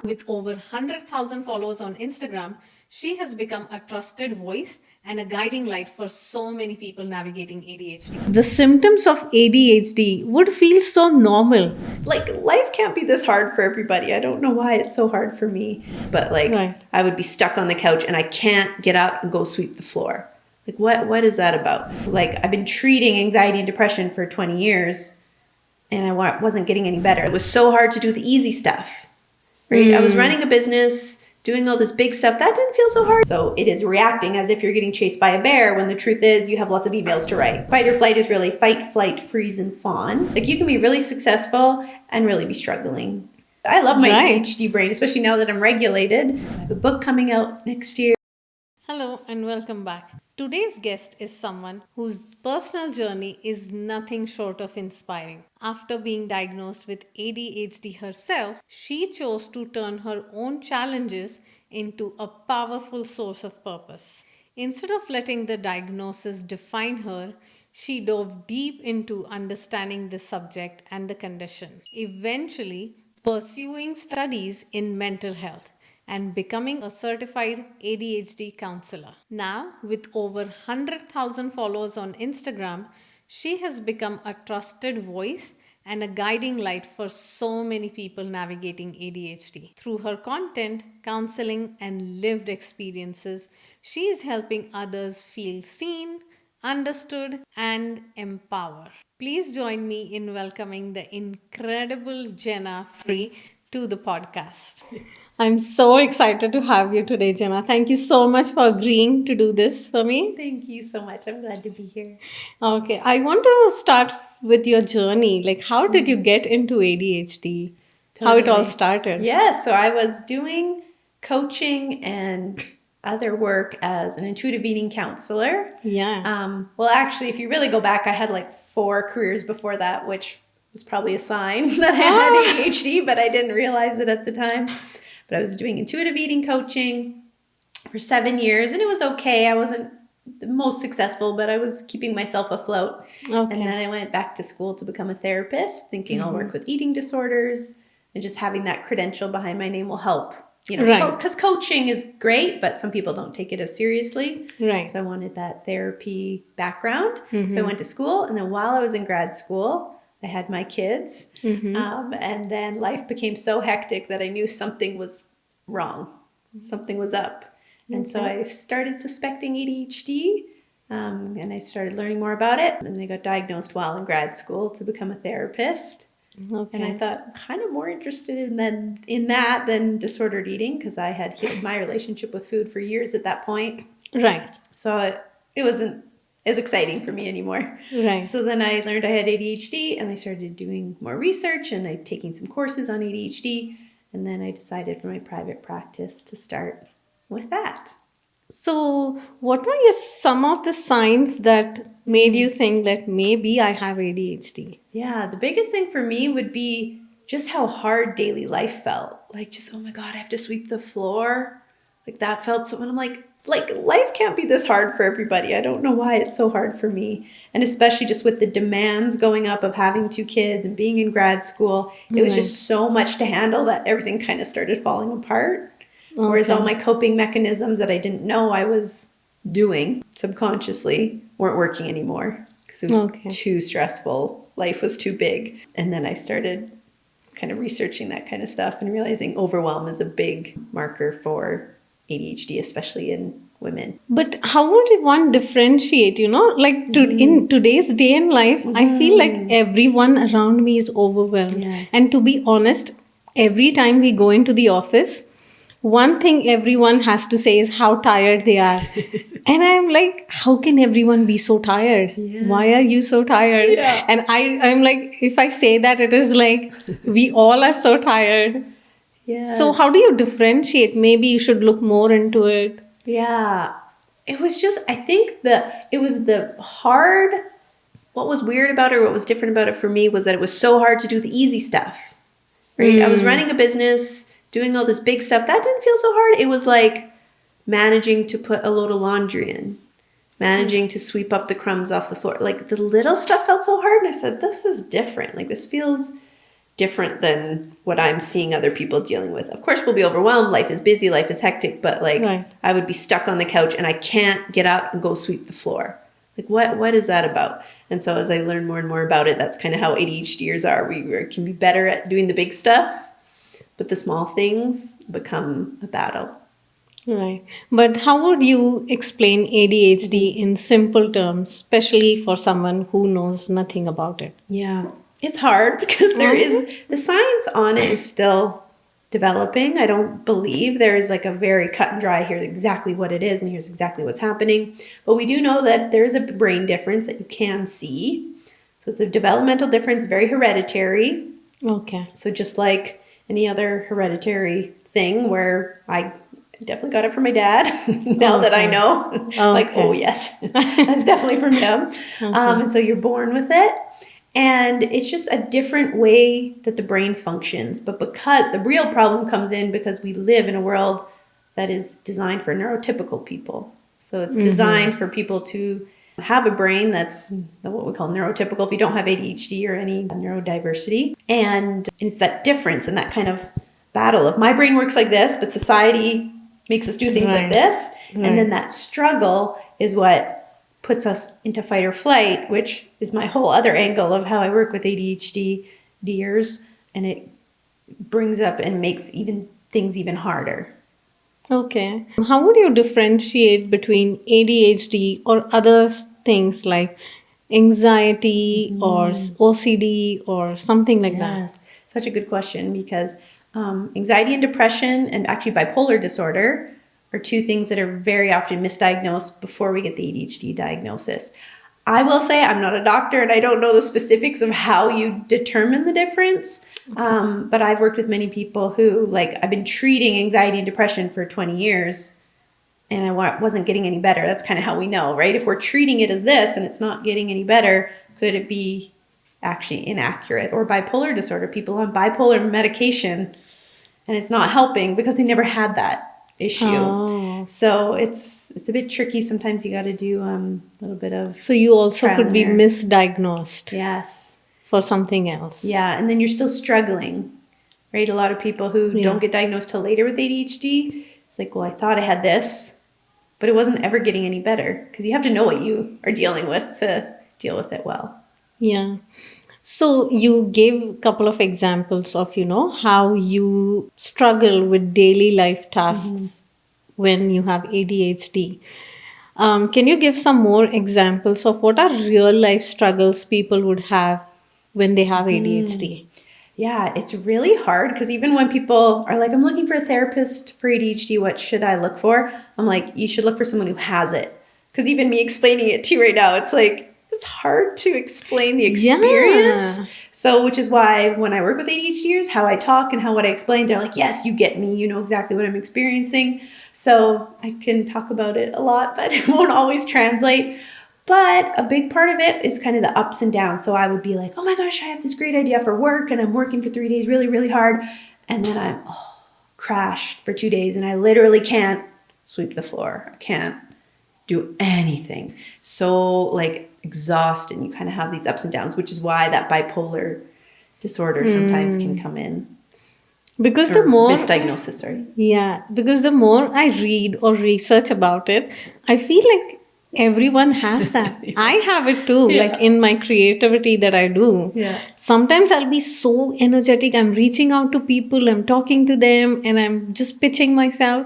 with over 100,000 followers on Instagram, she has become a trusted voice and a guiding light for so many people navigating ADHD. The symptoms of ADHD would feel so normal. Like, life can't be this hard for everybody. I don't know why it's so hard for me. But, Right. I would be stuck on the couch and I can't get up and go sweep the floor. Like, what is that about? Like, I've been treating anxiety and depression for 20 years and I wasn't getting any better. It was so hard to do the easy stuff, right? I was running a business, doing all this big stuff. That didn't feel so hard. So it is reacting as if you're getting chased by a bear when the truth is you have lots of emails to write. Fight or flight is really fight, flight, freeze, and fawn. Like, you can be really successful and really be struggling. I love my ADHD brain, especially now that I'm regulated. I have a book coming out next year. Hello and welcome back. Today's guest is someone whose personal journey is nothing short of inspiring. After being diagnosed with ADHD herself, she chose to turn her own challenges into a powerful source of purpose. Instead of letting the diagnosis define her, she dove deep into understanding the subject and the condition, eventually pursuing studies in mental health and becoming a certified ADHD counselor. Now, with over 100,000 followers on Instagram, she has become a trusted voice and a guiding light for so many people navigating ADHD. Through her content, counseling, and lived experiences, she is helping others feel seen, understood, and empowered. Please join me in welcoming the incredible Jenna Free to the podcast. I'm so excited to have you today, Jenna. Thank you so much for agreeing to do this for me. Thank you so much. I'm glad to be here. Okay, I want to start with your journey. Like, how did you get into ADHD? How it all started? Yeah, so I was doing coaching and other work as an intuitive eating counselor. Yeah. Well, actually, if you really go back, I had like 4 careers before that, which was probably a sign that I had ADHD, but I didn't realize it at the time. But I was doing intuitive eating coaching for 7 years, and it was okay. I wasn't the most successful, but I was keeping myself afloat. Okay. And then I went back to school to become a therapist, thinking I'll work with eating disorders, and just having that credential behind my name will help. Because coaching is great, but some people don't take it as seriously. Right. So I wanted that therapy background. So I went to school, and then while I was in grad school, I had my kids. And then life became so hectic that I knew something was wrong. Something was up. And so I started suspecting ADHD, and I started learning more about it. And I got diagnosed while in grad school to become a therapist. Okay. And I thought, I'm kind of more interested in that than disordered eating, because I had healed my relationship with food for years at that point. Right. So it wasn't as exciting for me anymore. Right. So then I learned I had ADHD, and I started doing more research, and I taking some courses on ADHD. And then I decided for my private practice to start with that. So, what were some of the signs that made you think that maybe I have ADHD? Yeah, the biggest thing for me would be just how hard daily life felt. Like, just, oh my God, I have to sweep the floor. Like, that felt so, and I'm like, life can't be this hard for everybody. I don't know why it's so hard for me. And especially just with the demands going up of having 2 kids and being in grad school, it was just so much to handle that everything kind of started falling apart. Okay. Whereas all my coping mechanisms that I didn't know I was doing subconsciously weren't working anymore, because it was too stressful. Life was too big. And then I started kind of researching that kind of stuff and realizing overwhelm is a big marker for ADHD, especially in women. But how would one differentiate, like in today's day and life, I feel like everyone around me is overwhelmed. Yes. And to be honest, every time we go into the office, one thing everyone has to say is how tired they are. And I'm like, how can everyone be so tired? Yes. Why are you so tired? Yeah. And I'm like, if I say that, it is like, we all are so tired. Yes. So how do you differentiate? Maybe you should look more into it. Yeah. It was just, I think it was the hard, what was weird about it, or what was different about it for me, was that it was so hard to do the easy stuff, right? I was running a business, doing all this big stuff. That didn't feel so hard. It was like managing to put a load of laundry in, managing to sweep up the crumbs off the floor. Like, the little stuff felt so hard. And I said, this is different. Like, this feels different than what I'm seeing other people dealing with. Of course, we'll be overwhelmed. Life is busy. Life is hectic. But like, Right. I would be stuck on the couch and I can't get up and go sweep the floor. Like, what is that about? And so as I learn more and more about it, that's kind of how ADHDers are. We can be better at doing the big stuff, but the small things become a battle. Right. But how would you explain ADHD in simple terms, especially for someone who knows nothing about it? Yeah. It's hard because the science on it is still developing. I don't believe there's like a very cut and dry, here's exactly what it is and here's exactly what's happening. But we do know that there is a brain difference that you can see. So it's a developmental difference, very hereditary. Okay. So just like any other hereditary thing where I definitely got it from my dad now that I know. Like, oh yes, that's definitely from him. And so you're born with it. And it's just a different way that the brain functions. But because the real problem comes in because we live in a world that is designed for neurotypical people. So it's designed for people to have a brain that's what we call neurotypical if you don't have ADHD or any neurodiversity. And it's that difference and that kind of battle of my brain works like this, but society makes us do things like this. And then that struggle is what puts us into fight or flight, which is my whole other angle of how I work with ADHDers, and it brings up and makes things even harder. Okay. How would you differentiate between ADHD or other things like anxiety or OCD or something like that? Yes, such a good question because anxiety and depression and actually bipolar disorder are two things that are very often misdiagnosed before we get the ADHD diagnosis. I will say I'm not a doctor and I don't know the specifics of how you determine the difference. But I've worked with many people who, like, I've been treating anxiety and depression for 20 years and I wasn't getting any better. That's kind of how we know, right? If we're treating it as this and it's not getting any better, could it be actually inaccurate? Or bipolar disorder, people on bipolar medication and it's not helping because they never had that issue. Oh. So it's a bit tricky. Sometimes you got to do a little bit of So you also trial could and be error. misdiagnosed Yes. for something else. Yeah, and then you're still struggling, right? A lot of people who don't get diagnosed till later with ADHD, it's like, well, I thought I had this, but it wasn't ever getting any better because you have to know what you are dealing with to deal with it well. Yeah. So you gave a couple of examples of, how you struggle with daily life tasks when you have ADHD. Can you give some more examples of what are real life struggles people would have when they have ADHD? Yeah, it's really hard because even when people are like, I'm looking for a therapist for ADHD, what should I look for? I'm like, you should look for someone who has it. Because even me explaining it to you right now, it's like, it's hard to explain the experience. Yeah. So, which is why when I work with ADHDers, how I talk and what I explain, they're like, yes, you get me. You know exactly what I'm experiencing. So I can talk about it a lot, but it won't always translate. But a big part of it is kind of the ups and downs. So I would be like, oh my gosh, I have this great idea for work and I'm working for 3 days really, really hard. And then I'm crashed for 2 days and I literally can't sweep the floor. I can't do anything. So like exhausted and you kind of have these ups and downs, which is why that bipolar disorder sometimes can come in. Because Or the more misdiagnosis, sorry. Yeah, because the more I read or research about it, I feel like everyone has that. I have it too, like in my creativity that I do. Yeah. Sometimes I'll be so energetic. I'm reaching out to people, I'm talking to them, and I'm just pitching myself.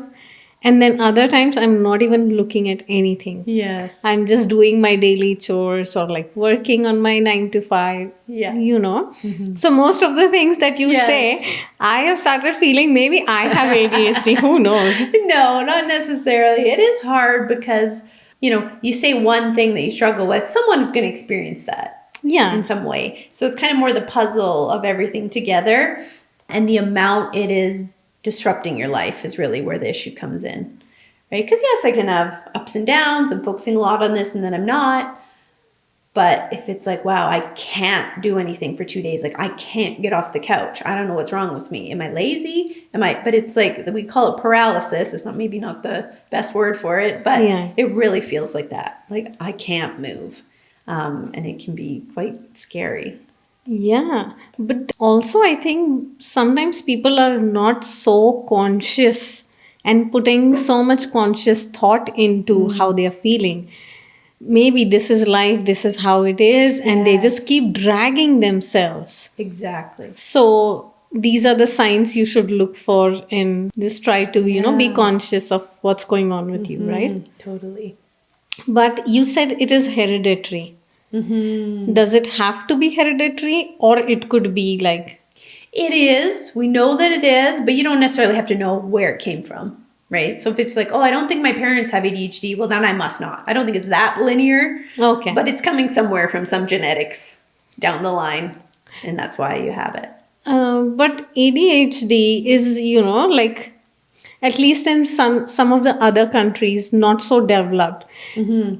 And then other times I'm not even looking at anything. Yes. I'm just doing my daily chores or like working on my 9 to 5. Yeah. So most of the things that you Yes. say, I have started feeling maybe I have ADHD. Who knows? No, not necessarily. It is hard because, you say one thing that you struggle with, someone is going to experience that in some way. So it's kind of more the puzzle of everything together. And the amount it is disrupting your life is really where the issue comes in, right? Because yes, I can have ups and downs. I'm focusing a lot on this and then I'm not. But if it's like, wow, I can't do anything for 2 days. Like I can't get off the couch. I don't know what's wrong with me. Am I lazy? But it's like, we call it paralysis. It's maybe not the best word for it, but it really feels like that. Like I can't move. And it can be quite scary. Yeah, but also I think sometimes people are not so conscious and putting so much conscious thought into how they are feeling. Maybe this is life, this is how it is, and they just Yes, keep dragging themselves. exactly. So these are the signs you should look for and just try to, be Yeah. conscious of what's going on with you, right? Totally. But you said it is hereditary. Mm-hmm. Does it have to be hereditary or it could be like, It is. We know that it is, but you don't necessarily have to know where it came from, right? So if it's like, oh, I don't think my parents have ADHD, well, then I must not. I don't think it's that linear, okay. but it's coming somewhere from some genetics down the line, and that's why you have it. But ADHD is, like at least in some of the other countries, not so developed.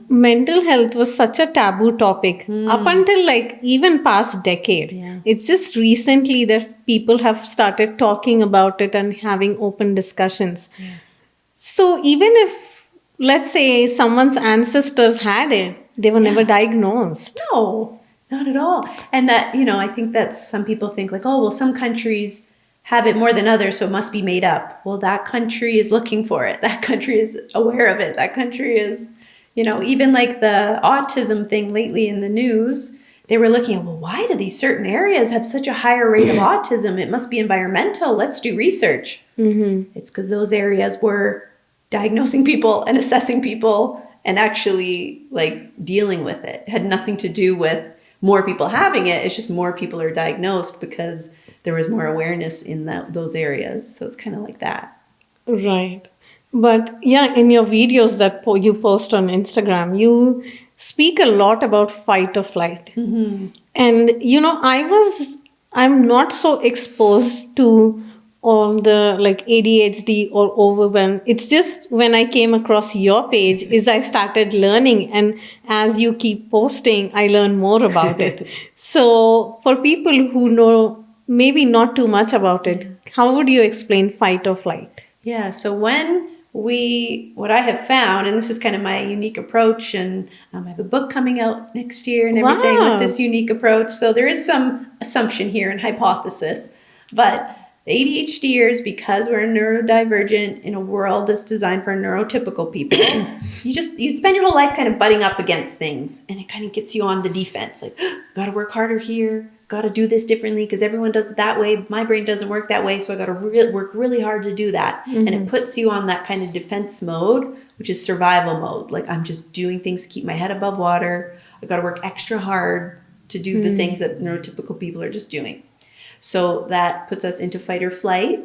Mental health was such a taboo topic up until like even past decade. Yeah. It's just recently that people have started talking about it and having open discussions. Yes. So even if, let's say, someone's ancestors had it, they were never Yeah. diagnosed. No, not at all. And that, I think that some people think like, oh, well, some countries have it more than others, so it must be made up. Well, that country is looking for it. That country is aware of it. That country is, even like the autism thing lately in the news, they were looking at, well, why do these certain areas have such a higher rate of autism? It must be environmental. Let's do research. It's because those areas were diagnosing people and assessing people and actually like dealing with it. It had nothing to do with more people having it. It's just more people are diagnosed because there was more awareness in those areas. So it's kind of like that. Right. But yeah, in your videos that you post on Instagram, you speak a lot about fight or flight. And I'm not so exposed to all the like ADHD or overwhelm. It's just when I came across your page is I started learning, and as you keep posting, I learn more about it. So for people who know maybe not too much about it, how would you explain fight or flight? Yeah. So what I have found, and this is kind of my unique approach, and I have a book coming out next year and everything with Wow. this unique approach. So there is some assumption here and hypothesis, but the ADHDers, because we're neurodivergent in a world that's designed for neurotypical people, you spend your whole life kind of butting up against things, and it kind of gets you on the defense. Like, gotta work harder here, gotta do this differently because everyone does it that way. My brain doesn't work that way, so I gotta work really hard to do that. And it puts you on that kind of defense mode, which is survival mode. Like, I'm just doing things to keep my head above water. I gotta work extra hard to do the things that neurotypical people are just doing. So that puts us into fight or flight,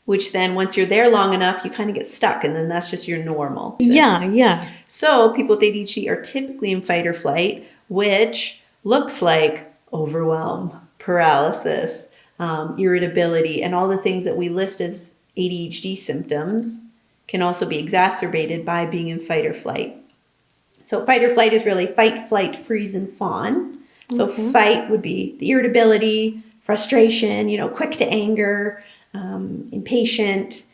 which then once you're there long enough, you kind of get stuck, and then that's just your normal. Yeah. So people with ADHD are typically in fight or flight, which looks like overwhelm, paralysis, irritability, and all the things that we list as ADHD symptoms can also be exacerbated by being in fight or flight. So fight or flight is really fight, flight, freeze, and fawn. So fight would be the irritability, frustration, quick to anger, impatient,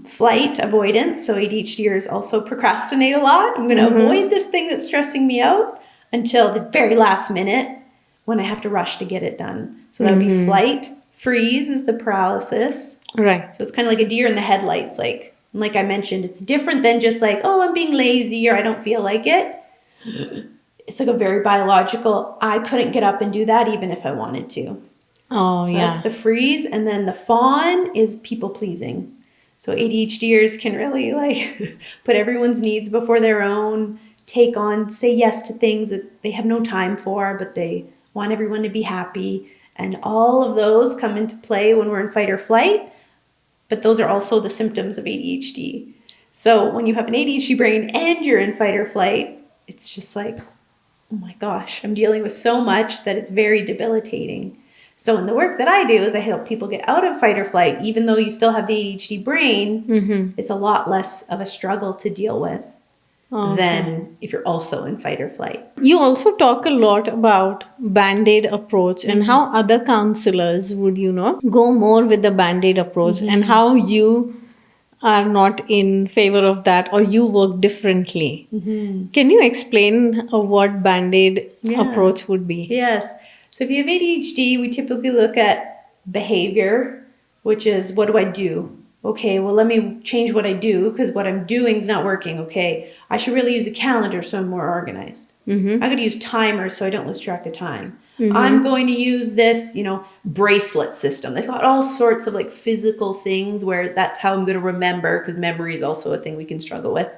flight, avoidance. So ADHDers also procrastinate a lot. I'm going to avoid this thing that's stressing me out until the very last minute when I have to rush to get it done. So that would be flight. Freeze is the paralysis. Right. So it's kind of like a deer in the headlights. Like I mentioned, it's different than just like, oh, I'm being lazy or I don't feel like it. It's like a very biological, I couldn't get up and do that even if I wanted to. Oh, So yeah. that's the freeze. And then the fawn is people pleasing. So ADHDers can really like put everyone's needs before their own, say yes to things that they have no time for, but they want everyone to be happy. And all of those come into play when we're in fight or flight. But those are also the symptoms of ADHD. So when you have an ADHD brain and you're in fight or flight, it's just like, oh my gosh, I'm dealing with so much that it's very debilitating. So in the work that I do is I help people get out of fight or flight, even though you still have the ADHD brain, it's a lot less of a struggle to deal with than if you're also in fight or flight. You also talk a lot about band-aid approach and how other counselors would, go more with the band-aid approach and how you are not in favor of that or you work differently. Can you explain what band-aid approach would be? Yes. So if you have ADHD, we typically look at behavior, which is, what do I do? Okay, well, let me change what I do because what I'm doing is not working. Okay, I should really use a calendar so I'm more organized. I'm going to use timers so I don't lose track of time. I'm going to use this, bracelet system. They've got all sorts of like physical things where that's how I'm going to remember, because memory is also a thing we can struggle with.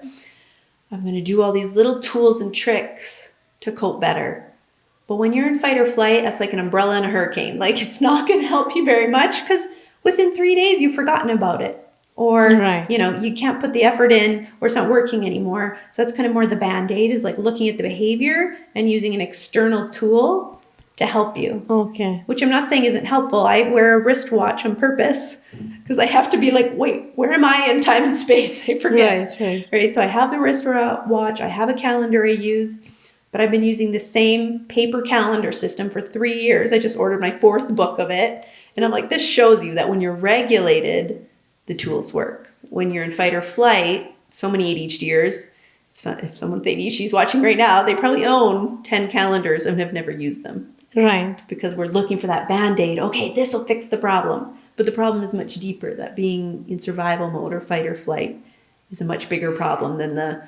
I'm going to do all these little tools and tricks to cope better. But when you're in fight or flight, that's like an umbrella in a hurricane. Like, it's not going to help you very much because within 3 days you've forgotten about it. Or, Right. you can't put the effort in, or it's not working anymore. So that's kind of more the Band-Aid, is like looking at the behavior and using an external tool to help you. Okay. Which I'm not saying isn't helpful. I wear a wristwatch on purpose because I have to be like, wait, where am I in time and space? I forget. Right. So I have the wristwatch. I have a calendar I use. But I've been using the same paper calendar system for 3 years. I just ordered my 4th book of it. And I'm like, this shows you that when you're regulated, the tools work. When you're in fight or flight, so many ADHDers, if someone with ADHD is watching right now, they probably own 10 calendars and have never used them. Right. Because we're looking for that Band-Aid. Okay, this will fix the problem. But the problem is much deeper. That being in survival mode or fight or flight is a much bigger problem than the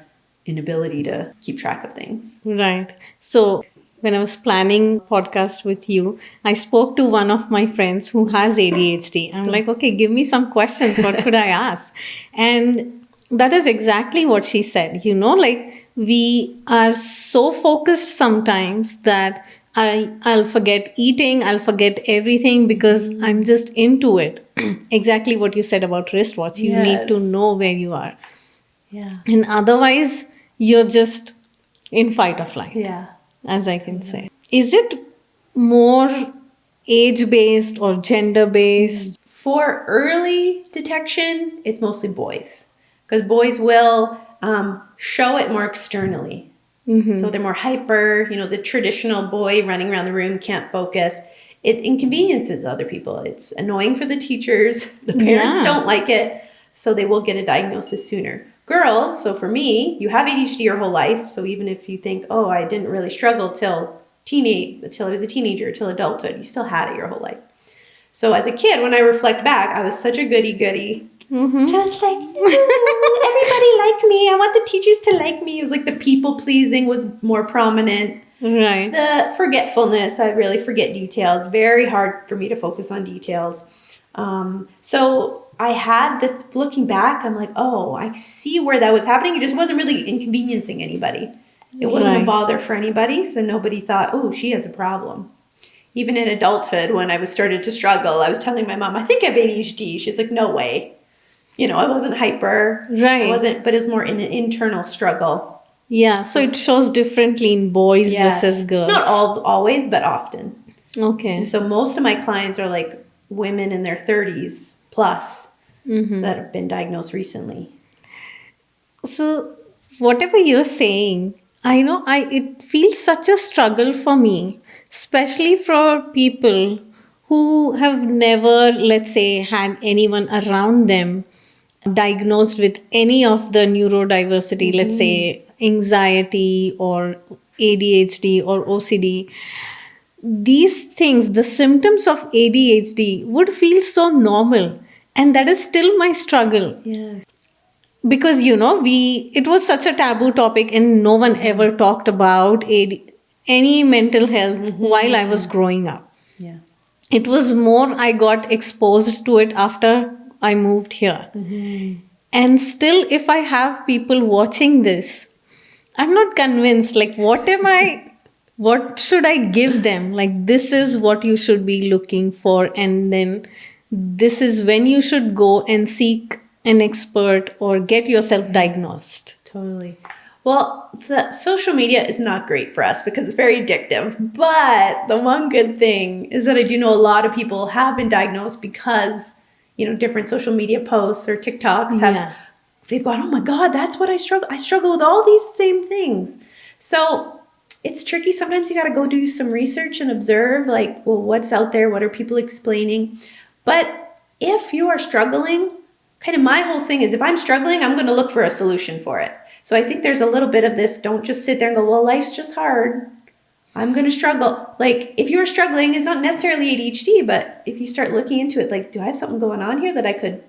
inability to keep track of things. Right. So when I was planning podcast with you, I spoke to one of my friends who has ADHD. I'm like, okay, give me some questions. What could I ask? And that is exactly what she said. Like, we are so focused sometimes that I'll forget eating, I'll forget everything because I'm just into it. Exactly what you said about wristwatch. You need to Yes. know where you are. Yeah. And otherwise, you're just in fight or flight, Yeah. as I can say. Is it more age-based or gender-based? For early detection, it's mostly boys. Because boys will show it more externally. So they're more hyper, the traditional boy running around the room, can't focus. It inconveniences other people. It's annoying for the teachers. The parents don't like it, so they will get a diagnosis sooner. Girls, so for me, you have ADHD your whole life. So even if you think, oh, I didn't really struggle till I was a teenager, till adulthood, you still had it your whole life. So as a kid, when I reflect back, I was such a goody-goody. I was like, everybody liked me. I want the teachers to like me. It was like the people-pleasing was more prominent. Right. The forgetfulness, I really forget details. Very hard for me to focus on details. So I had looking back, I'm like, oh, I see where that was happening. It just wasn't really inconveniencing anybody. It wasn't a bother for anybody. So nobody thought, oh, she has a problem. Even in adulthood, when I was started to struggle, I was telling my mom, I think I have ADHD. She's like, no way. I wasn't hyper. Right. But it was more in an internal struggle. Yeah, so it shows differently in boys versus girls. Not always, but often. Okay. And so most of my clients are like women in their 30s plus that have been diagnosed recently. So whatever you're saying, I know it feels such a struggle for me, especially for people who have never, let's say, had anyone around them diagnosed with any of the neurodiversity, let's say anxiety or ADHD or OCD. These things, the symptoms of ADHD would feel so normal. And that is still my struggle. Yeah. Because, it was such a taboo topic and no one ever talked about any mental health while I was growing up. Yeah. It was more, I got exposed to it after I moved here. And still, if I have people watching this, I'm not convinced. Like, what should I give them? Like, this is what you should be looking for. And then this is when you should go and seek an expert or get yourself diagnosed. Totally. Well, the social media is not great for us because it's very addictive. But the one good thing is that I do know a lot of people have been diagnosed because, different social media posts or TikToks they've gone, oh my God, that's what I struggle. I struggle with all these same things. So it's tricky. Sometimes you got to go do some research and observe, like, well, what's out there? What are people explaining? But if you are struggling, kind of my whole thing is if I'm struggling, I'm going to look for a solution for it. So I think there's a little bit of this, don't just sit there and go, well, life's just hard. I'm going to struggle. Like, if you're struggling, it's not necessarily ADHD, but if you start looking into it, like, do I have something going on here that I could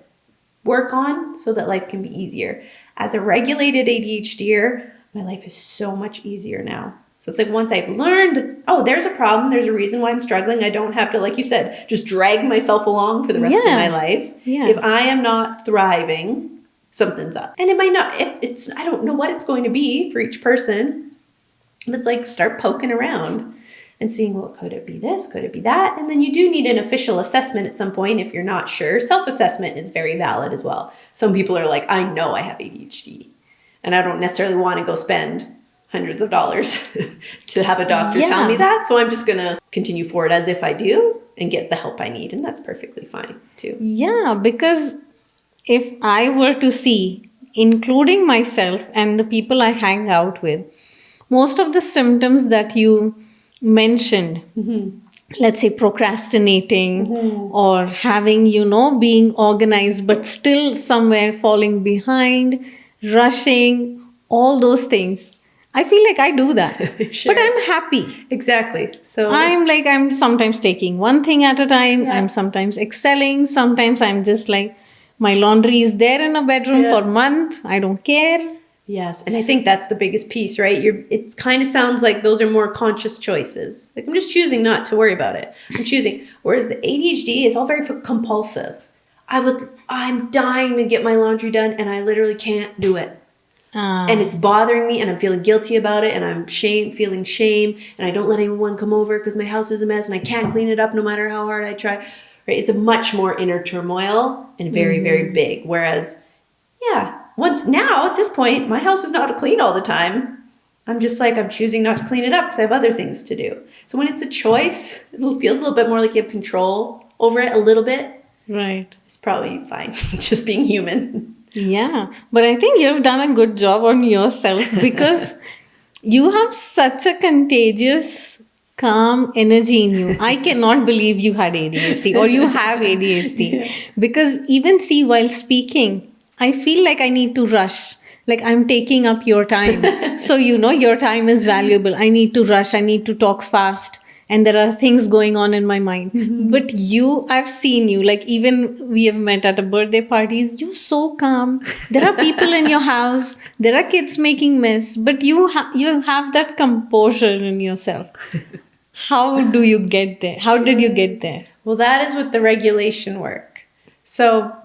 work on so that life can be easier? As a regulated ADHDer, my life is so much easier now. So it's like once I've learned, oh, there's a problem, there's a reason why I'm struggling. I don't have to, like you said, just drag myself along for the rest of my life. Yeah. If I am not thriving, something's up. And it might not, it's, I don't know what it's going to be for each person. It's like start poking around and seeing, well, could it be this? Could it be that? And then you do need an official assessment at some point if you're not sure. Self-assessment is very valid as well. Some people are like, I know I have ADHD, and I don't necessarily want to go spend hundreds of dollars to have a doctor tell me that. So I'm just going to continue forward as if I do and get the help I need. And that's perfectly fine too. Yeah, because if I were to see, including myself and the people I hang out with, most of the symptoms that you mentioned, let's say procrastinating or having, being organized but still somewhere falling behind, rushing, all those things. I feel like I do that, Sure. but I'm happy. Exactly. So I'm sometimes taking one thing at a time. I'm sometimes excelling. Sometimes I'm just like, my laundry is there in a bedroom for a month. I don't care. yes, and I think that's the biggest piece, right? It kind of sounds like those are more conscious choices. Like I'm just choosing not to worry about it. I'm choosing. Whereas the ADHD is all very compulsive. I'm dying to get my laundry done, and I literally can't do it. And it's bothering me, and I'm feeling guilty about it, and I'm feeling shame, and I don't let anyone come over because my house is a mess, and I can't clean it up no matter how hard I try. Right? It's a much more inner turmoil and very, very big. Whereas, now at this point, my house is not clean all the time. I'm just like, I'm choosing not to clean it up because I have other things to do. So when it's a choice, it feels a little bit more like you have control over it a little bit. Right. It's probably fine. Just being human. Yeah, but I think you've done a good job on yourself because you have such a contagious, calm energy in you. I cannot believe you had ADHD or you have ADHD because even see while speaking, I feel like I need to rush. Like I'm taking up your time. So, your time is valuable. I need to rush. I need to talk fast. And there are things going on in my mind. But I've seen you, like even we have met at a birthday parties, you're so calm. There are people in your house, there are kids making mess, but you have that composure in yourself. How do you get there? How did you get there? Well, that is with the regulation work. So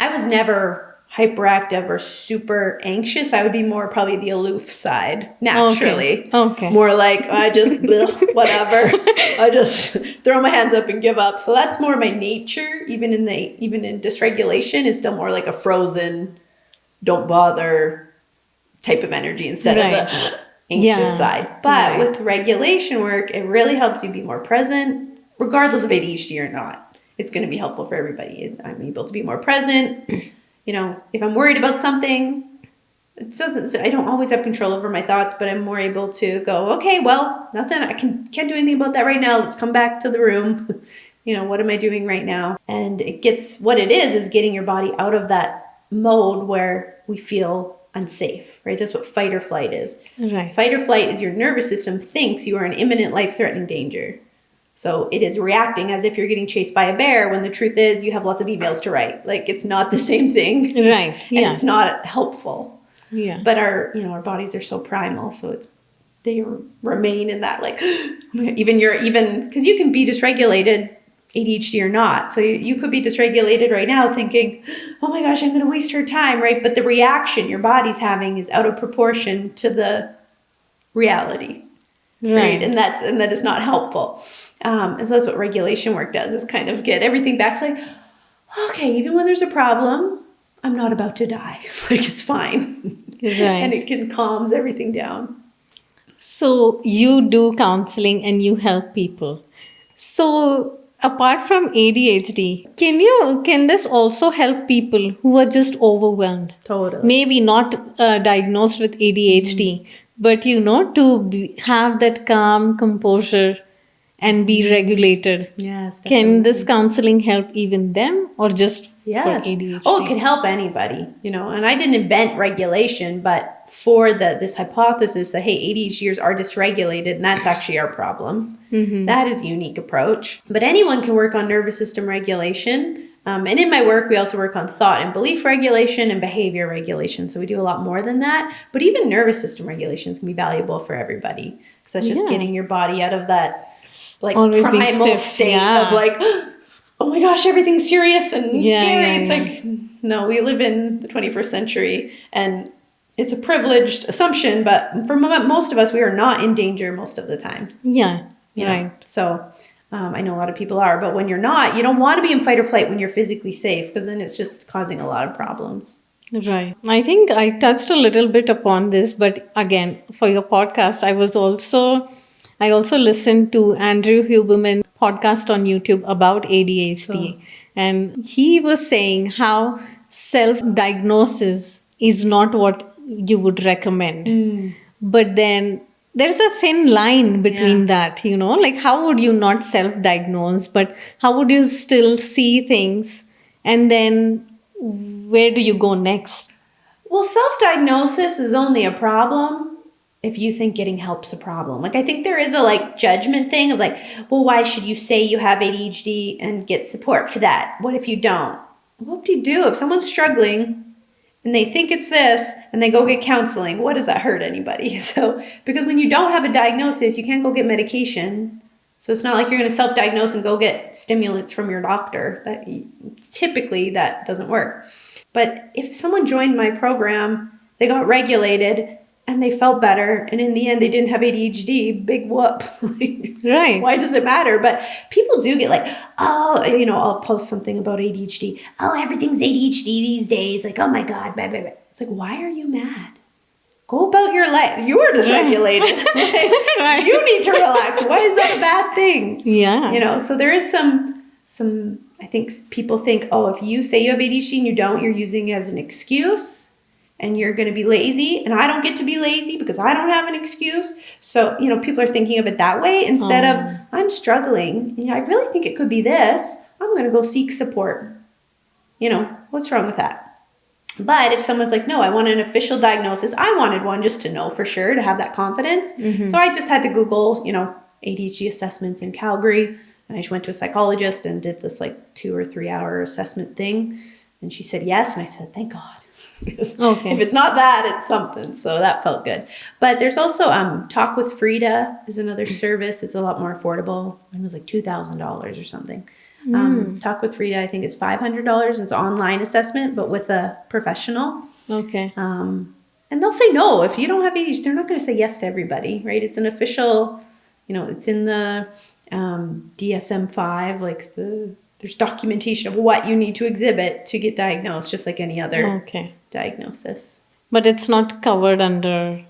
I was never hyperactive or super anxious. I would be more probably the aloof side, naturally. Okay. More like I just whatever. I just throw my hands up and give up. So that's more my nature. Even in dysregulation, it's still more like a frozen, don't bother type of energy instead of the anxious side. But with regulation work, it really helps you be more present, regardless of ADHD or not. It's going to be helpful for everybody. I'm able to be more present. If I'm worried about something, I don't always have control over my thoughts, but I'm more able to go, okay, well, nothing, I can't do anything about that right now. Let's come back to the room. What am I doing right now? And what it is getting your body out of that mode where we feel unsafe, right? That's what fight or flight is. Right. Fight or flight is your nervous system thinks you are in imminent life-threatening danger. So it is reacting as if you're getting chased by a bear when the truth is you have lots of emails to write. Like it's not the same thing. Right. Yeah. And it's not helpful. Yeah. But our bodies are so primal. So they remain in that like, even because you can be dysregulated ADHD or not. So you could be dysregulated right now thinking, oh my gosh, I'm going to waste her time. Right. But the reaction your body's having is out of proportion to the reality. Right. And that is not helpful. And so that's what regulation work does, is kind of get everything back to like, okay, even when there's a problem, I'm not about to die. Like it's fine. Right. And it calms everything down. So you do counseling and you help people. So apart from ADHD, can this also help people who are just overwhelmed? Totally. Maybe not diagnosed with ADHD, but have that calm composure and be regulated. Yes, Can this definitely. counseling help even them or just for Yes. ADHD? Oh, it can help anybody, and I didn't invent regulation, but for this hypothesis that, hey, ADHDers are dysregulated, and that's actually our problem. That is a unique approach. But anyone can work on nervous system regulation. And in my work, we also work on thought and belief regulation and behavior regulation. So we do a lot more than that. But even nervous system regulations can be valuable for everybody. Because that's just getting your body out of that Always be primal stiff, state of oh my gosh, everything's serious and scary. It's like, no, we live in the 21st century and it's a privileged assumption, but for most of us, we are not in danger most of the time. Yeah, You right. know? So I know a lot of people are, but when you're not, you don't want to be in fight or flight when you're physically safe, because then it's just causing a lot of problems. Right. I think I touched a little bit upon this, but again, for your podcast, I also listened to Andrew Huberman's podcast on YouTube about ADHD. Cool. And he was saying how self-diagnosis is not what you would recommend. But then there's a thin line between that, like how would you not self-diagnose, but how would you still see things, and then where do you go next? Well, self-diagnosis is only a problem if you think getting help's a problem. I think there is a judgment thing of well, why should you say you have ADHD and get support for that? What if you don't? What do you do if someone's struggling and they think it's this and they go get counseling? What does that hurt anybody? So, because when you don't have a diagnosis, you can't go get medication. So it's not like you're going to self-diagnose and go get stimulants from your doctor. Typically that doesn't work. But if someone joined my program, they got regulated and they felt better, and in the end they didn't have ADHD, big whoop. Right. Why does it matter? But people do get I'll post something about ADHD. Oh, everything's ADHD these days. Oh my God, blah, blah, blah. It's why are you mad? Go about your life. You are dysregulated. Right. You need to relax. Why is that a bad thing? Yeah. So there is some, I think people think, oh, if you say you have ADHD and you don't, you're using it as an excuse and you're going to be lazy, and I don't get to be lazy because I don't have an excuse. So, people are thinking of it that way instead of, I'm struggling. I really think it could be this. I'm going to go seek support. What's wrong with that? But if someone's like, no, I want an official diagnosis, I wanted one just to know for sure, to have that confidence. So I just had to Google, ADHD assessments in Calgary. And I just went to a psychologist and did this 2 or 3 hour assessment thing. And she said yes. And I said, thank God. Okay. If it's not that, it's something. So that felt good. But there's also Talk with Frida is another service. It's a lot more affordable. It was $2,000 or something. Talk with Frida, I think, is $500. It's an online assessment, but with a professional. Okay. And they'll say no. If you don't have ADHD, they're not going to say yes to everybody, right? It's an official, it's in the DSM-5, there's documentation of what you need to exhibit to get diagnosed, just like any other diagnosis. But it's not covered under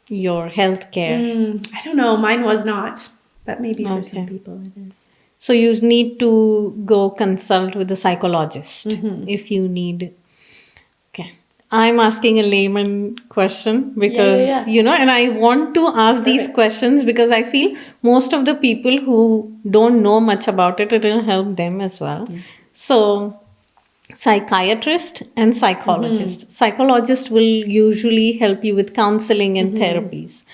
your healthcare. I don't know. Mine was not, but maybe for some people it is. So you need to go consult with a psychologist if you need. Okay. I'm asking a layman question because, and I want to ask these questions because I feel most of the people who don't know much about it, it will help them as well. So, psychiatrist and psychologist. Psychologist will usually help you with counseling and therapies.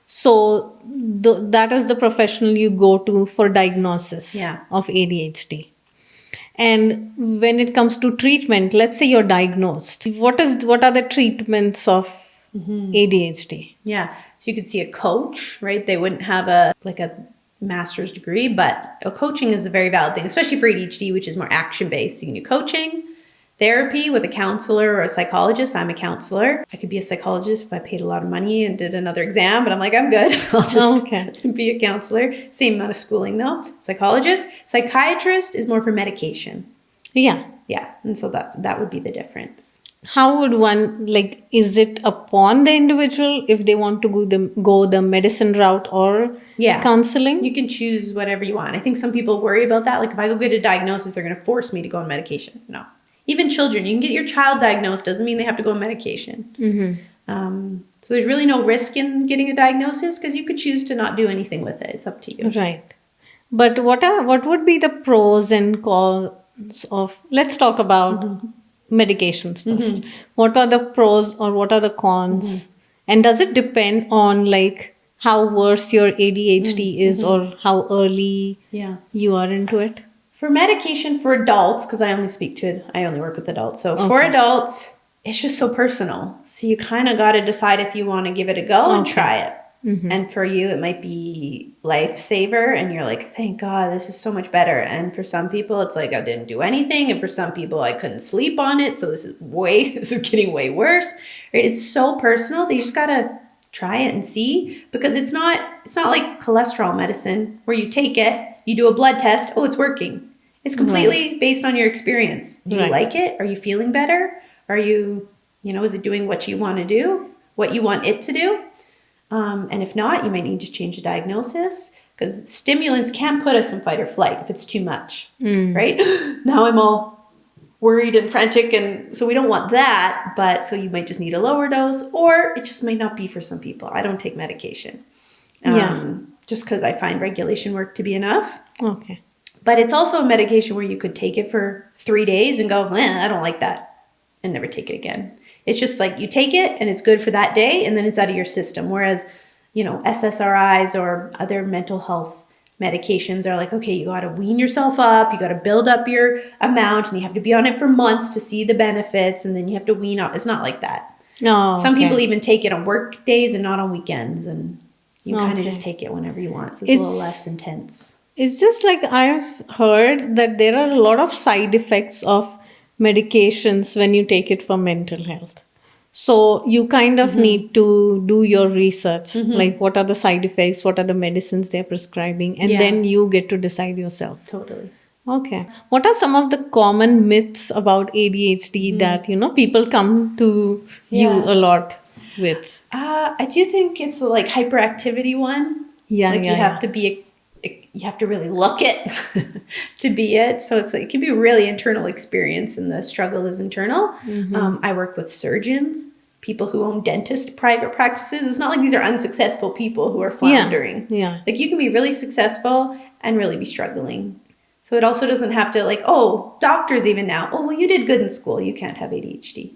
So, that is the professional you go to for diagnosis of ADHD. And when it comes to treatment, let's say you're diagnosed. What are the treatments of ADHD? Yeah. So you could see a coach, right? They wouldn't have a master's degree, but coaching is a very valid thing, especially for ADHD, which is more action-based. You can do coaching, therapy with a counselor or a psychologist. I'm a counselor. I could be a psychologist if I paid a lot of money and did another exam, but I'm I'm good. I'll just be a counselor. Same amount of schooling though. Psychologist. Psychiatrist is more for medication. Yeah. Yeah. And so that would be the difference. How would one, is it upon the individual if they want to go the medicine route or counseling? You can choose whatever you want. I think some people worry about that. If I go get a diagnosis, they're going to force me to go on medication. No. Even children, you can get your child diagnosed. Doesn't mean they have to go on medication. So there's really no risk in getting a diagnosis because you could choose to not do anything with it. It's up to you. Right. But what would be the pros and cons of, let's talk about medications first. What are the pros or what are the cons? And does it depend on like how worse your ADHD is or how early Yeah. you are into it? For medication for adults, because I only work with adults. So for Okay. adults, it's just so personal. So you kind of got to decide if you want to give it a go and Okay. try it. And for you, it might be lifesaver, and you're like, thank God, this is so much better. And for some people, it's like I didn't do anything, and for some people, I couldn't sleep on it, so this is getting way worse. Right? It's so personal that you just gotta try it and see, because it's not like cholesterol medicine where you take it, you do a blood test, oh, it's working. It's completely based on your experience. Do you Right. like it? Are you feeling better? Are you, is it doing what you want to do, what you want it to do? And if not, you might need to change the diagnosis, because stimulants can put us in fight or flight if it's too much, right? Now I'm all worried and frantic, and so we don't want that. But so you might just need a lower dose, or it just might not be for some people. I don't take medication, just because I find regulation work to be enough. Okay. But it's also a medication where you could take it for 3 days and go, I don't like that, and never take it again. It's just like you take it and it's good for that day and then it's out of your system. Whereas, SSRIs or other mental health medications are like, okay, you got to wean yourself up. You got to build up your amount and you have to be on it for months to see the benefits. And then you have to wean off. It's not like that. Oh, Some okay. people even take it on work days and not on weekends. And you kind of Okay. just take it whenever you want. So it's a little less intense. It's just like I've heard that there are a lot of side effects of medications when you take it for mental health. So you kind of need to do your research, like what are the side effects, what are the medicines they're prescribing, and then you get to decide yourself. Totally. Okay. What are some of the common myths about ADHD that, people come to you a lot with? I do think it's a like hyperactivity one. Yeah, like yeah, you have to be, you have to really look it to be it. So it's like it can be a really internal experience, and the struggle is internal. I work with surgeons, people who own dentist private practices. It's not like these are unsuccessful people who are floundering. Yeah. Like you can be really successful and really be struggling. So it also doesn't have to like, oh, doctors even now, oh, well, you did good in school, you can't have ADHD.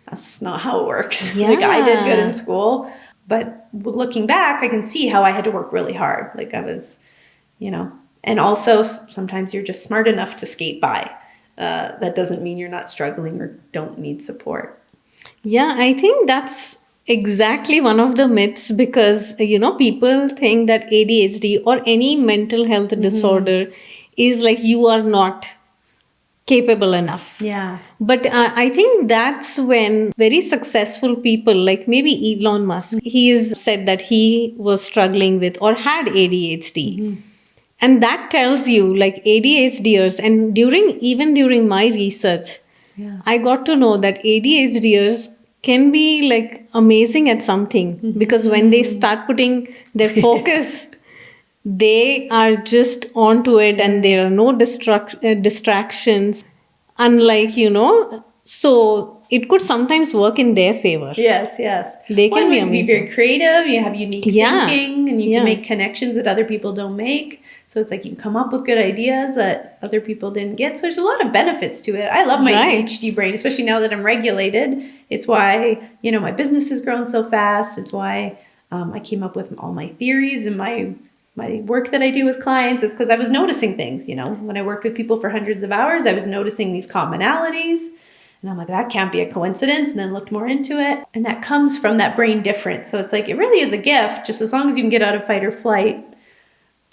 That's not how it works. Like I did good in school, but looking back, I can see how I had to work really hard. Like I was, and also sometimes you're just smart enough to skate by. That doesn't mean you're not struggling or don't need support. Yeah, I think that's exactly one of the myths because, people think that ADHD or any mental health disorder is like you are not capable enough. Yeah. But I think that's when very successful people, like maybe Elon Musk, he's said that he was struggling with or had ADHD. And that tells you, like ADHDers, and even during my research, I got to know that ADHDers can be like amazing at something because when they start putting their focus, they are just onto it and there are no distractions. Unlike, so it could sometimes work in their favor. Yes. They can be you amazing. be very creative, you have unique thinking, and you Yeah. can make connections that other people don't make. So it's like you can come up with good ideas that other people didn't get. So there's a lot of benefits to it. I love my ADHD brain, especially now that I'm regulated. It's why, my business has grown so fast. It's why I came up with all my theories and my work that I do with clients is because I was noticing things, when I worked with people for hundreds of hours, I was noticing these commonalities. And I'm like, that can't be a coincidence. And then looked more into it. And that comes from that brain difference. So it's like, it really is a gift. Just as long as you can get out of fight or flight,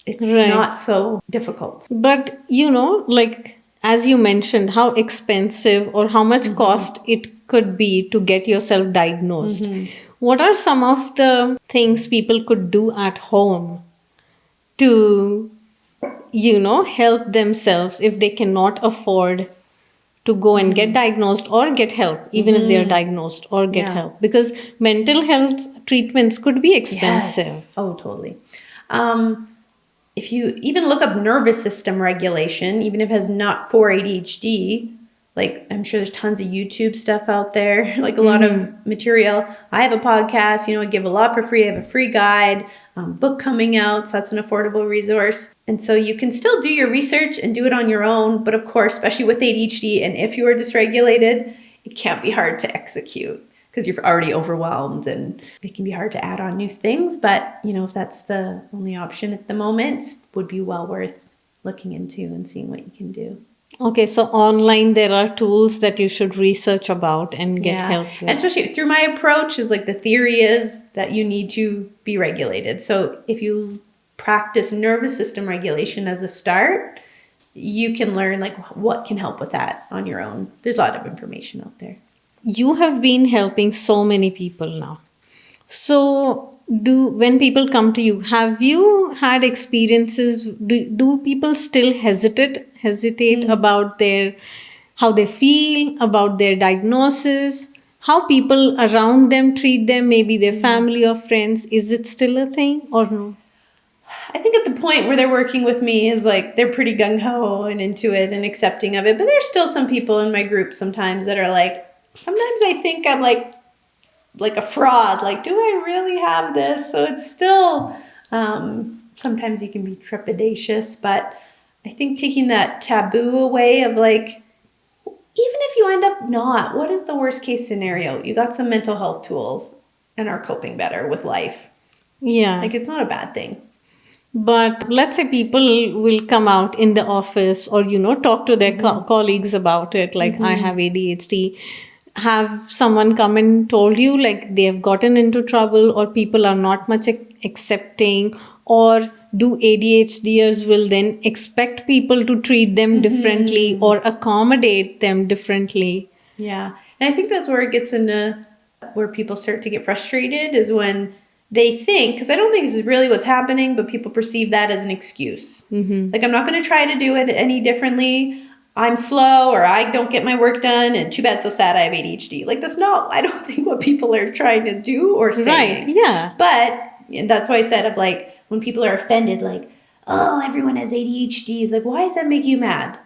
it's not so difficult. But, like as you mentioned, how expensive or how much cost it could be to get yourself diagnosed. What are some of the things people could do at home to, help themselves if they cannot afford to go and get diagnosed or get help, even if they're diagnosed or get help? Because mental health treatments could be expensive. Yes. Oh, totally. If you even look up nervous system regulation, even if it has not for ADHD, like I'm sure there's tons of YouTube stuff out there, like a lot of material. I have a podcast, I give a lot for free. I have a free guide. book coming out, so that's an affordable resource. And so you can still do your research and do it on your own, but of course, especially with ADHD, and if you are dysregulated, it can't be hard to execute because you're already overwhelmed and it can be hard to add on new things. But, if that's the only option at the moment, would be well worth looking into and seeing what you can do. Okay, so online there are tools that you should research about and get help with. And especially through my approach is like the theory is that you need to be regulated. So if you practice nervous system regulation as a start, you can learn like what can help with that on your own. There's a lot of information out there. You have been helping so many people now. So when people come to you, have you had experiences? Do people still hesitate about how they feel about their diagnosis, how people around them treat them, maybe their family or friends? Is it still a thing or no? I think at the point where they're working with me is like they're pretty gung-ho and into it and accepting of it. But there's still some people in my group sometimes that are like, sometimes I think I'm like a fraud. Like, do I really have this? So it's still, sometimes you can be trepidatious, but I think taking that taboo away of like, even if you end up not, what is the worst case scenario? You got some mental health tools and are coping better with life. Yeah. Like, it's not a bad thing. But let's say people will come out in the office or, talk to their colleagues about it. Like, I have ADHD. Have someone come and told you like they have gotten into trouble or people are not much accepting, or do ADHDers will then expect people to treat them differently or accommodate them differently? Yeah. And I think that's where it gets into where people start to get frustrated is when they think, because I don't think this is really what's happening, but people perceive that as an excuse. Like, I'm not going to try to do it any differently. I'm slow or I don't get my work done and too bad, so sad I have ADHD. Like, that's not, I don't think what people are trying to do or saying. Right, yeah. But that's why I said of like, when people are offended, like, oh, everyone has ADHD. It's like, why does that make you mad?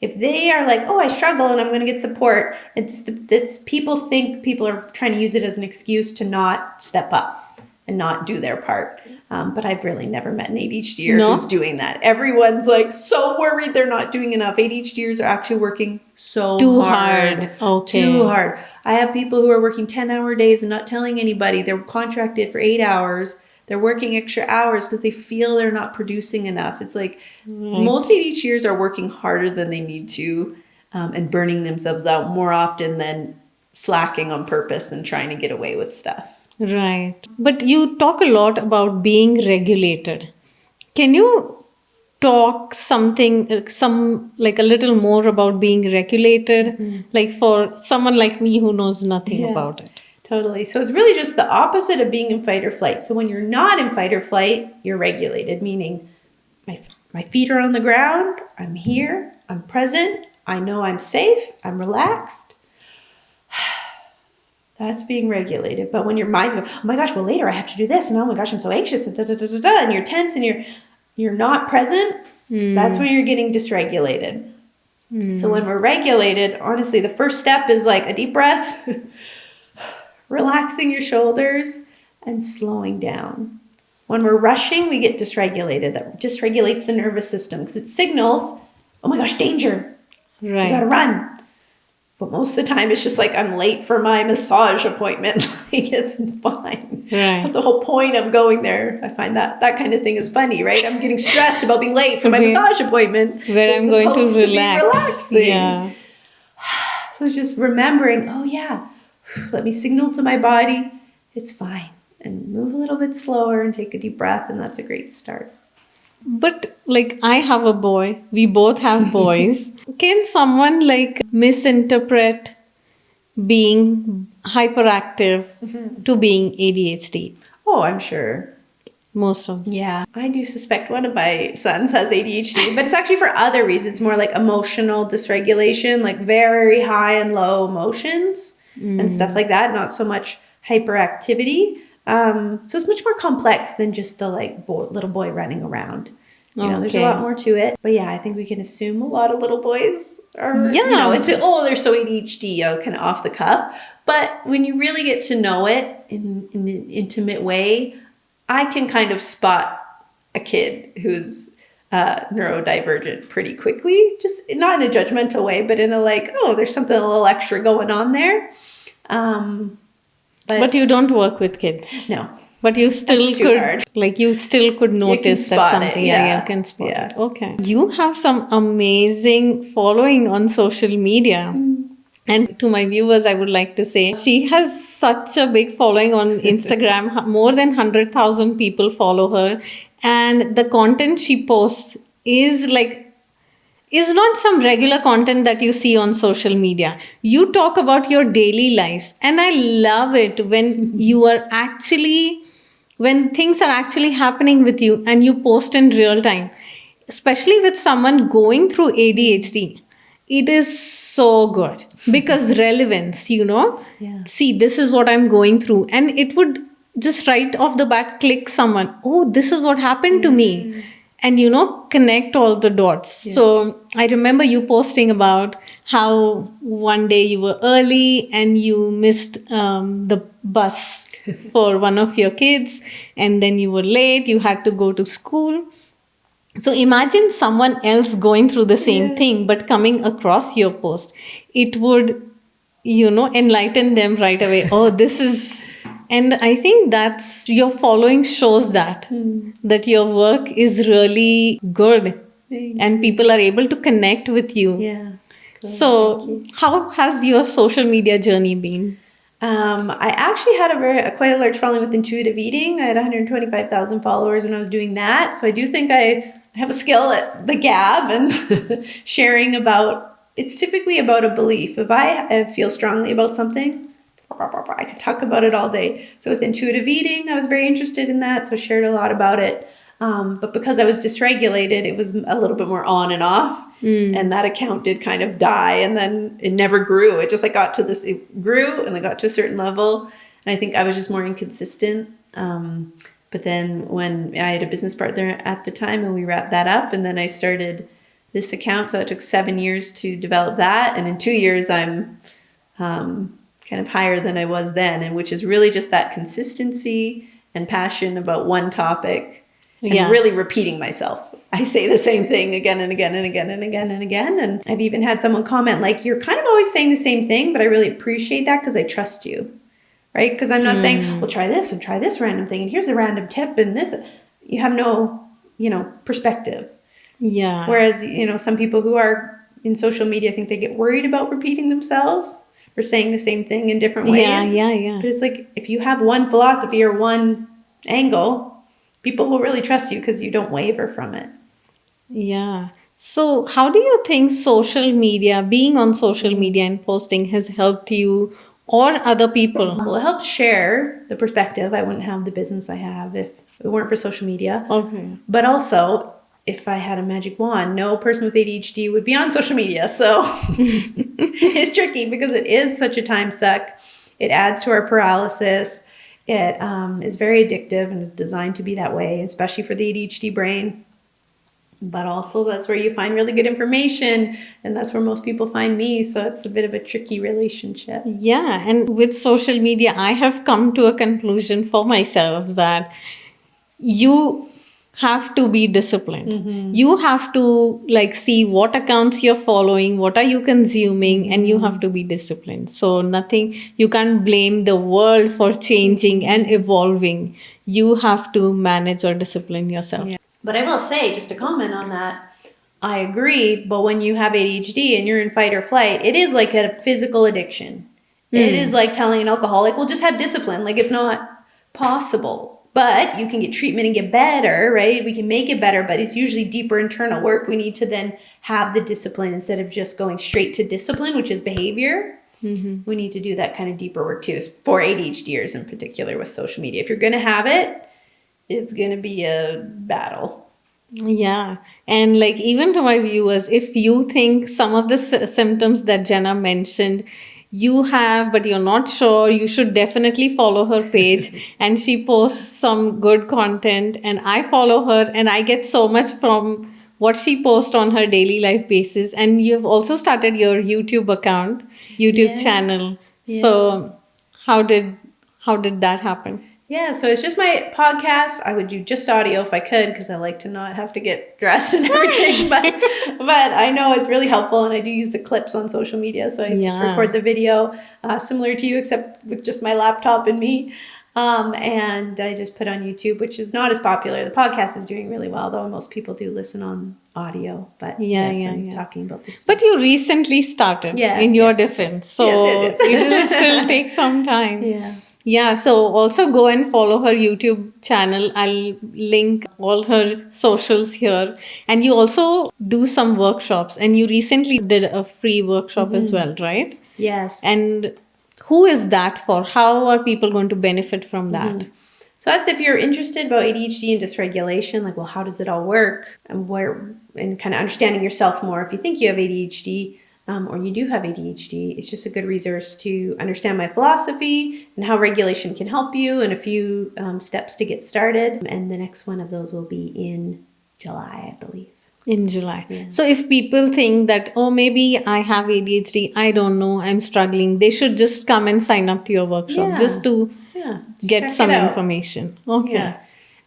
If they are like, oh, I struggle and I'm going to get support, it's people think people are trying to use it as an excuse to not step up and not do their part. But I've really never met an ADHDer who's doing that. Everyone's like so worried they're not doing enough. ADHDers are actually working so hard. Okay. Too hard. I have people who are working 10-hour days and not telling anybody. They're contracted for 8 hours. They're working extra hours because they feel they're not producing enough. It's like most ADHDers are working harder than they need to and burning themselves out more often than slacking on purpose and trying to get away with stuff. Right. But you talk a lot about being regulated. Can you talk like a little more about being regulated? Like for someone like me who knows nothing about it. Totally. So it's really just the opposite of being in fight or flight. So when you're not in fight or flight, you're regulated, meaning my feet are on the ground, I'm here, I'm present, I know I'm safe, I'm relaxed. That's being regulated. But when your mind's going, oh my gosh, well later I have to do this, and oh my gosh, I'm so anxious, and and you're tense and you're not present, that's when you're getting dysregulated. So when we're regulated, honestly, the first step is like a deep breath, relaxing your shoulders, and slowing down. When we're rushing, we get dysregulated. That dysregulates the nervous system because it signals, oh my gosh, danger. Right. You gotta run. But most of the time, it's just like I'm late for my massage appointment. Like, it's fine. Right. But the whole point of going there, I find that kind of thing is funny, right? I'm getting stressed about being late for my massage appointment. Where I'm going to relax. Be relaxing. Yeah. So just remembering, oh yeah, let me signal to my body, it's fine. And move a little bit slower and take a deep breath, and that's a great start. But like I have a boy, we both have boys. Can someone like misinterpret being hyperactive to being ADHD? Oh, I'm sure. Most of them. Yeah. I do suspect one of my sons has ADHD, but it's actually for other reasons, more like emotional dysregulation, like very high and low emotions and stuff like that, not so much hyperactivity. So it's much more complex than just the like little boy running around. You know, there's a lot more to it. But yeah, I think we can assume a lot of little boys are, it's, they're so ADHD, kind of off the cuff. But when you really get to know it in an intimate way, I can kind of spot a kid who's neurodivergent pretty quickly, just not in a judgmental way, but in a like, oh, there's something a little extra going on there. But you don't work with kids. No, But you still that's too could, hard. like, you still could notice that spot it, something, yeah. you can spot Yeah. it. Okay. You have some amazing following on social media. And to my viewers, I would like to say she has such a big following on Instagram. More than 100,000 people follow her. And the content she posts is not some regular content that you see on social media. You talk about your daily lives. And I love it when when things are actually happening with you and you post in real time, especially with someone going through ADHD. It is so good because relevance, Yeah. see, this is what I'm going through. And it would just right off the bat click someone, oh, this is what happened to me. And, connect all the dots. Yeah. So I remember you posting about how one day you were early and you missed the bus for one of your kids. And then you were late, you had to go to school. So imagine someone else going through the same thing, but coming across your post. It would, enlighten them right away. Oh, this is, and I think that's your following shows that your work is really good and people are able to connect with you. Yeah. So how has your social media journey been? I actually had quite a large following with intuitive eating. I had 125,000 followers when I was doing that. So I do think I have a skill at the gab and sharing about. It's typically about a belief. If I feel strongly about something, I could talk about it all day. So with intuitive eating, I was very interested in that. So shared a lot about it. But because I was dysregulated, it was a little bit more on and off. And that account did kind of die. And then it never grew. It just got to this, it grew and it got to a certain level. And I think I was just more inconsistent. But then when I had a business partner at the time and we wrapped that up, and then I started this account. So it took 7 years to develop that. And in 2 years, I'm kind of higher than I was then. And which is really just that consistency and passion about one topic. And really repeating myself. I say the same thing again and again and again and again and again. And I've even had someone comment like, you're kind of always saying the same thing, but I really appreciate that because I trust you, right? Because I'm not saying, well, try this and try this random thing. And here's a random tip and this. You have no, perspective. Yeah. Whereas, some people who are in social media, I think they get worried about repeating themselves or saying the same thing in different ways. Yeah. But it's like, if you have one philosophy or one angle, people will really trust you because you don't waver from it. Yeah. So how do you think social media, being on social media and posting has helped you or other people? Well, it helps share the perspective. I wouldn't have the business I have if it weren't for social media. Okay. But also, if I had a magic wand, no person with ADHD would be on social media. So it's tricky because it is such a time suck. It adds to our paralysis. It is very addictive and is designed to be that way, especially for the ADHD brain. But also that's where you find really good information, and that's where most people find me. So it's a bit of a tricky relationship. Yeah, and with social media, I have come to a conclusion for myself that you have to be disciplined. You have to see what accounts you're following, what are you consuming, and you have to be disciplined. So you can't blame the world for changing and evolving. You have to manage or discipline yourself. Yeah. But I will say, just to comment on that, I agree. But when you have ADHD and you're in fight or flight, it is like a physical addiction. It is like telling an alcoholic, well, just have discipline. It's not possible. But you can get treatment and get better, right? We can make it better, but it's usually deeper internal work. We need to then have the discipline instead of just going straight to discipline, which is behavior. We need to do that kind of deeper work too, for ADHDers in particular with social media. If you're going to have it, it's going to be a battle. Yeah. And even to my viewers, if you think some of the symptoms that Jenna mentioned, you have, but you're not sure, you should definitely follow her page. And she posts some good content, and I follow her, and I get so much from what she posts on her daily life basis. And you've also started your YouTube channel. Yes. So how did that happen? Yeah, so it's just my podcast. I would do just audio if I could because I like to not have to get dressed and everything. But I know it's really helpful, and I do use the clips on social media. So I just Yeah. record the video, similar to you, except with just my laptop and me. And I just put on YouTube, which is not as popular. The podcast is doing really well, though. Most people do listen on audio. But Yeah, yes, yeah, I'm yeah. talking about this stuff. But you recently started Yes, in your yes, yes, defense, yes. so Yes, yes, yes. it will still take some time. Yeah. Yeah, so also go and follow her YouTube channel. I'll link all her socials here. And you also do some workshops, and you recently did a free workshop as well, right? Yes. And who is that for? How are people going to benefit from that? So that's if you're interested about ADHD and dysregulation, like, well, how does it all work, and kind of understanding yourself more. If you think you have ADHD or you do have ADHD, it's just a good resource to understand my philosophy and how regulation can help you, and a few steps to get started. And the next one of those will be in July, I believe. In July. So if people think that, oh, maybe I have ADHD, I don't know, I'm struggling, they should just come and sign up to your workshop Yeah. just to Yeah. Just get check some it out. information. Okay. Yeah.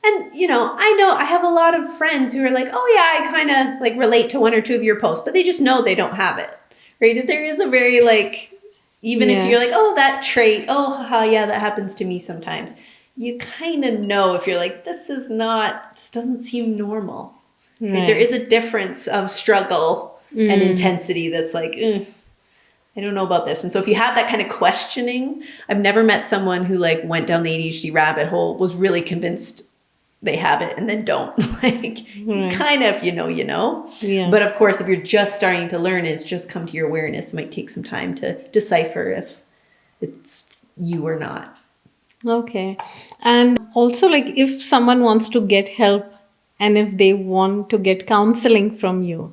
And, I know I have a lot of friends who are like, oh, yeah, I kind of like relate to one or two of your posts, but they just know they don't have it. Right? There is a very even if you're like, oh, that trait, oh, haha, yeah, that happens to me sometimes. You kind of know if you're like, this doesn't seem normal. Right? There is a difference of struggle and intensity that's like, I don't know about this. And so if you have that kind of questioning, I've never met someone who went down the ADHD rabbit hole, was really convinced they have it, and then don't. Kind of, you know. Yeah. But of course, if you're just starting to learn, it's just come to your awareness. It might take some time to decipher if it's you or not. Okay. And also, if someone wants to get help and if they want to get counseling from you,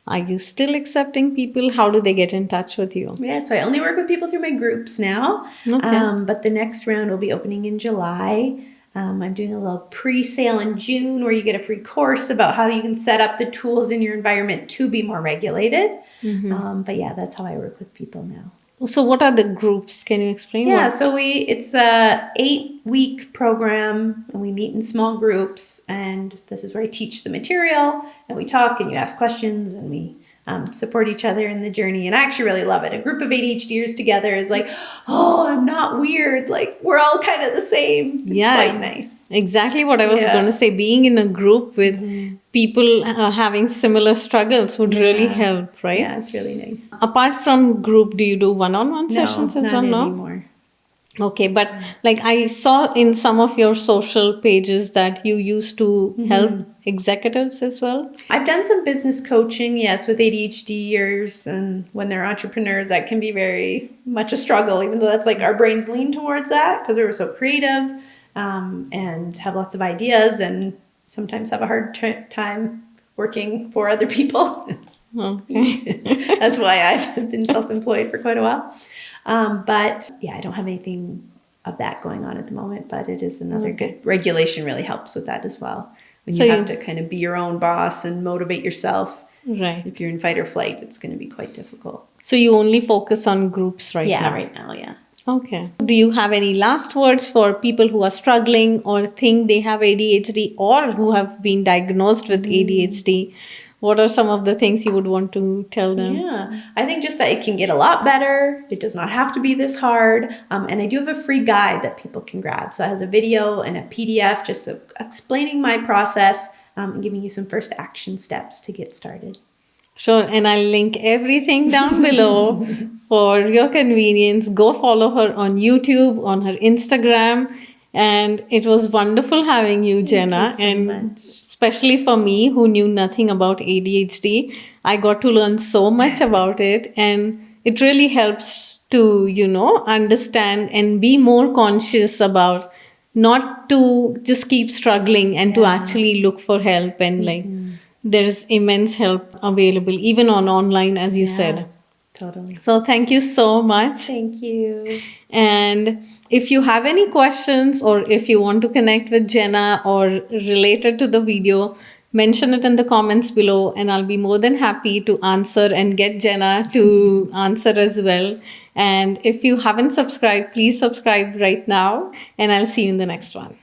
are you still accepting people? How do they get in touch with you? Yeah, so I only work with people through my groups now. Okay. But the next round will be opening in July. I'm doing a little pre-sale in June where you get a free course about how you can set up the tools in your environment to be more regulated. But yeah, that's how I work with people now. So what are the groups? Can you explain? Yeah, so it's a 8-week program, and we meet in small groups, and this is where I teach the material, and we talk, and you ask questions, and we support each other in the journey. And I actually really love it. A group of ADHDers together is like, oh, I'm not weird. We're all kind of the same. It's quite nice. Exactly what I was going to say. Being in a group with people having similar struggles would really help, right? Yeah, it's really nice. Apart from group, do you do one-on-one sessions as well? No, No, not anymore. Okay, but I saw in some of your social pages that you used to help executives as well. I've done some business coaching, yes, with ADHDers, and when they're entrepreneurs, that can be very much a struggle, even though that's our brains lean towards that because we were so creative and have lots of ideas and sometimes have a hard time working for other people. Okay. That's why I've been self-employed for quite a while. But yeah, I don't have anything of that going on at the moment, but it is another good regulation really helps with that as well. When you have to kind of be your own boss and motivate yourself. Right. If you're in fight or flight, it's going to be quite difficult. So you only focus on groups right now? Yeah, right now, yeah. Okay. Do you have any last words for people who are struggling or think they have ADHD or who have been diagnosed with ADHD? What are some of the things you would want to tell them? Yeah, I think just that it can get a lot better. It does not have to be this hard. And I do have a free guide that people can grab. So it has a video and a PDF just explaining my process and giving you some first action steps to get started. Sure, and I'll link everything down below for your convenience. Go follow her on YouTube, on her Instagram. And it was wonderful having you, Jenna. Thank you so much. Especially for me who knew nothing about ADHD, I got to learn so much about it, and it really helps to, understand and be more conscious about not to just keep struggling and to actually look for help. And there's immense help available, even on online, as you said. Totally. So thank you so much. Thank you. And if you have any questions or if you want to connect with Jenna or related to the video, mention it in the comments below and I'll be more than happy to answer and get Jenna to answer as well. And if you haven't subscribed, please subscribe right now, and I'll see you in the next one.